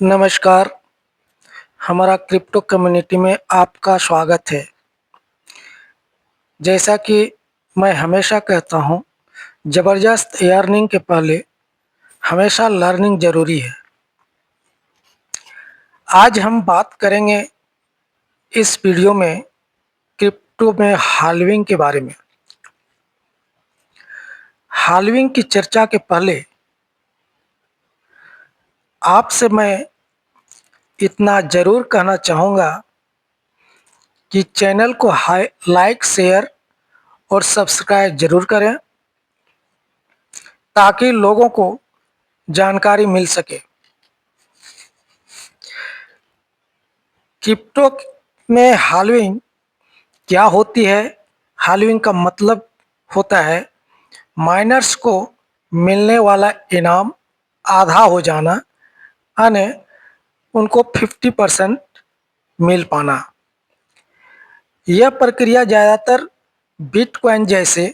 नमस्कार, हमारा crypto community में आपका स्वागत है। जैसा कि मैं हमेशा कहता हूँ, ज़बरदस्त अर्निंग के पहले हमेशा लर्निंग ज़रूरी है। आज हम बात करेंगे इस वीडियो में क्रिप्टो में हाल्विंग के बारे में। हाल्विंग की चर्चा के पहले आपसे मैं इतना ज़रूर कहना चाहूँगा कि चैनल को लाइक, शेयर और सब्सक्राइब ज़रूर करें ताकि लोगों को जानकारी मिल सके। क्रिप्टो में हाल्विंग क्या होती है? हाल्विंग का मतलब होता है माइनर्स को मिलने वाला इनाम आधा हो जाना, यानी उनको 50% मिल पाना। यह प्रक्रिया ज़्यादातर बिटकॉइन जैसे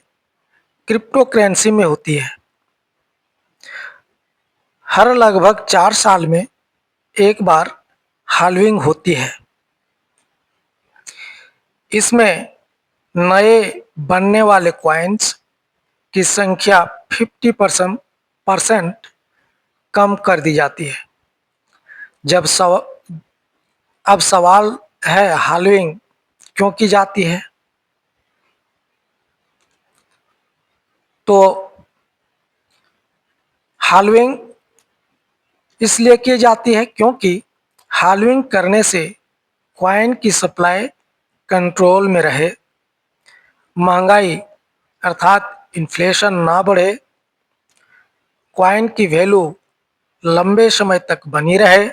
क्रिप्टो करेंसी में होती है। हर लगभग 4 साल में एक बार हाल्विंग होती है। इसमें नए बनने वाले कॉइन्स की संख्या 50% कम कर दी जाती है। अब सवाल है, हाल्विंग क्यों की जाती है? तो हाल्विंग इसलिए की जाती है क्योंकि हाल्विंग करने से कॉइन की सप्लाई कंट्रोल में रहे, महंगाई अर्थात इन्फ्लेशन ना बढ़े, कॉइन की वैल्यू लंबे समय तक बनी रहे,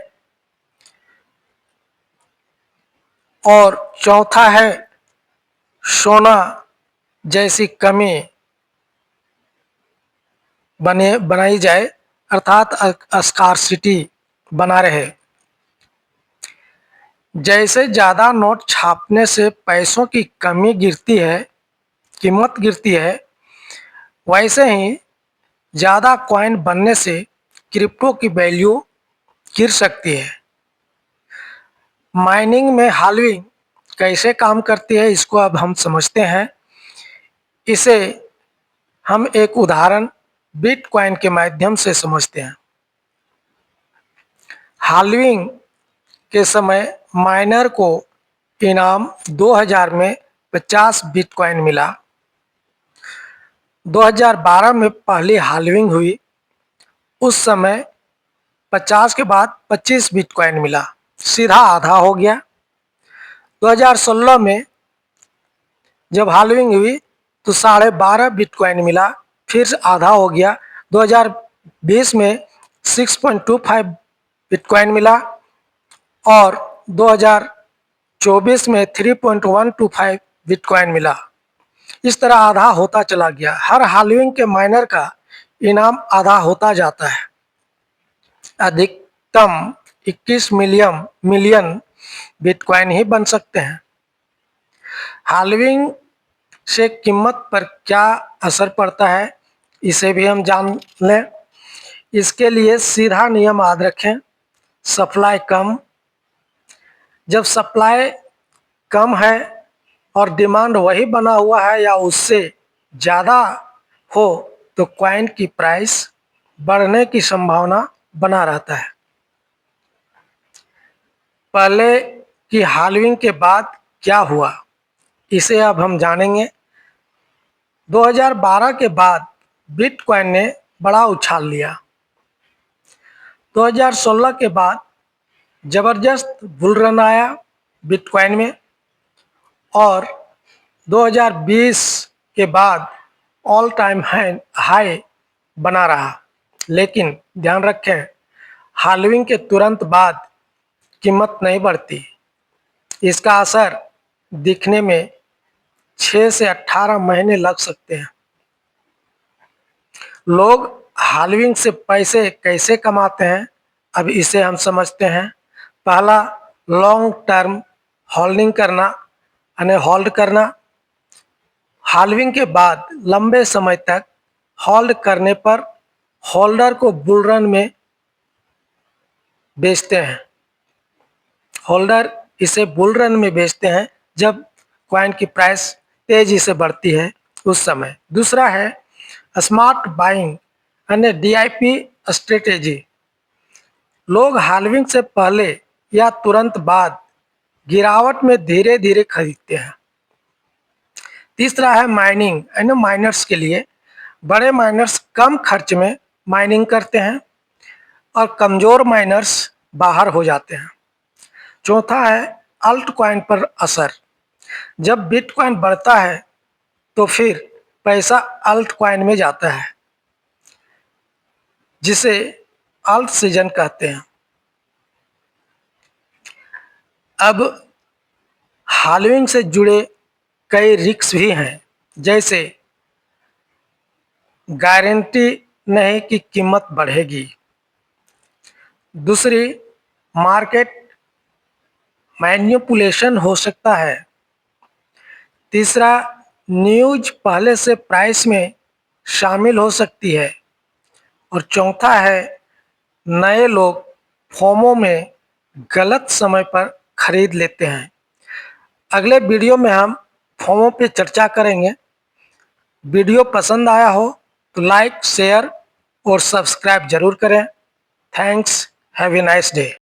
और चौथा है सोना जैसी कमी बनाई जाए, अर्थात स्कार्सिटी बना रहे। जैसे ज़्यादा नोट छापने से पैसों की कीमत गिरती है, वैसे ही ज़्यादा कॉइन बनने से क्रिप्टो की वैल्यू गिर सकती है। माइनिंग में हाल्विंग कैसे काम करती है, इसको अब हम समझते हैं। इसे हम एक उदाहरण बिटकॉइन के माध्यम से समझते हैं। हाल्विंग के समय माइनर को इनाम 2000 में 50 बिटकॉइन मिला। 2012 में पहली हाल्विंग हुई, उस समय 50 के बाद 25 बिटकॉइन मिला, सीधा आधा हो गया। 2016 में जब हाल्विंग हुई तो 12.5 बिटकॉइन मिला, फिर आधा हो गया। 2020 में 6.25 बिटकॉइन मिला और 2024 में 3.125 बिटकॉइन मिला। इस तरह आधा होता चला गया। हर हाल्विंग के माइनर का इनाम आधा होता जाता है। अधिकतम 21 मिलियन बिटकॉइन ही बन सकते हैं। हाल्विंग से कीमत पर क्या असर पड़ता है, इसे भी हम जान लें। इसके लिए सीधा नियम याद रखें, सप्लाई कम। जब सप्लाई कम है और डिमांड वही बना हुआ है या उससे ज़्यादा हो तो कॉइन की प्राइस बढ़ने की संभावना बना रहता है। पहले की हाल्विंग के बाद क्या हुआ, इसे अब हम जानेंगे। 2012 के बाद बिटकॉइन ने बड़ा उछाल लिया। 2016 के बाद ज़बरदस्त बुल रन आया बिटकॉइन में, और 2020 के बाद ऑल टाइम हाई बना रहा। लेकिन ध्यान रखें, हाल्विंग के तुरंत बाद कीमत नहीं बढ़ती। इसका असर दिखने में 6 से 18 महीने लग सकते हैं। लोग हाल्विंग से पैसे कैसे कमाते हैं, अब इसे हम समझते हैं। पहला, लॉन्ग टर्म होल्डिंग करना, यानी होल्ड करना। हाल्विंग के बाद लंबे समय तक होल्ड करने पर होल्डर को बुल रन में बेचते हैं। होल्डर इसे बुल रन में बेचते हैं जब कॉइन की प्राइस तेजी से बढ़ती है उस समय। दूसरा है स्मार्ट बाइंग यानी डीआईपी स्ट्रेटेजी। लोग हाल्विंग से पहले या तुरंत बाद गिरावट में धीरे धीरे खरीदते हैं। तीसरा है माइनिंग यानी माइनर्स के लिए। बड़े माइनर्स कम खर्च में माइनिंग करते हैं और कमजोर माइनर्स बाहर हो जाते हैं। चौथा है अल्ट कॉइन पर असर। जब बिटकॉइन बढ़ता है तो फिर पैसा अल्ट कॉइन में जाता है, जिसे अल्ट सीजन कहते हैं। अब हाल्विंग से जुड़े कई रिस्क भी हैं, जैसे गारंटी नहीं कि कीमत बढ़ेगी। दूसरी, मार्केट मैनिपुलेशन हो सकता है। तीसरा, न्यूज पहले से प्राइस में शामिल हो सकती है। और चौथा है नए लोग फोमो में गलत समय पर खरीद लेते हैं। अगले वीडियो में हम फोमो पे चर्चा करेंगे। वीडियो पसंद आया हो तो लाइक, शेयर और सब्सक्राइब जरूर करें। Thanks, have a nice day.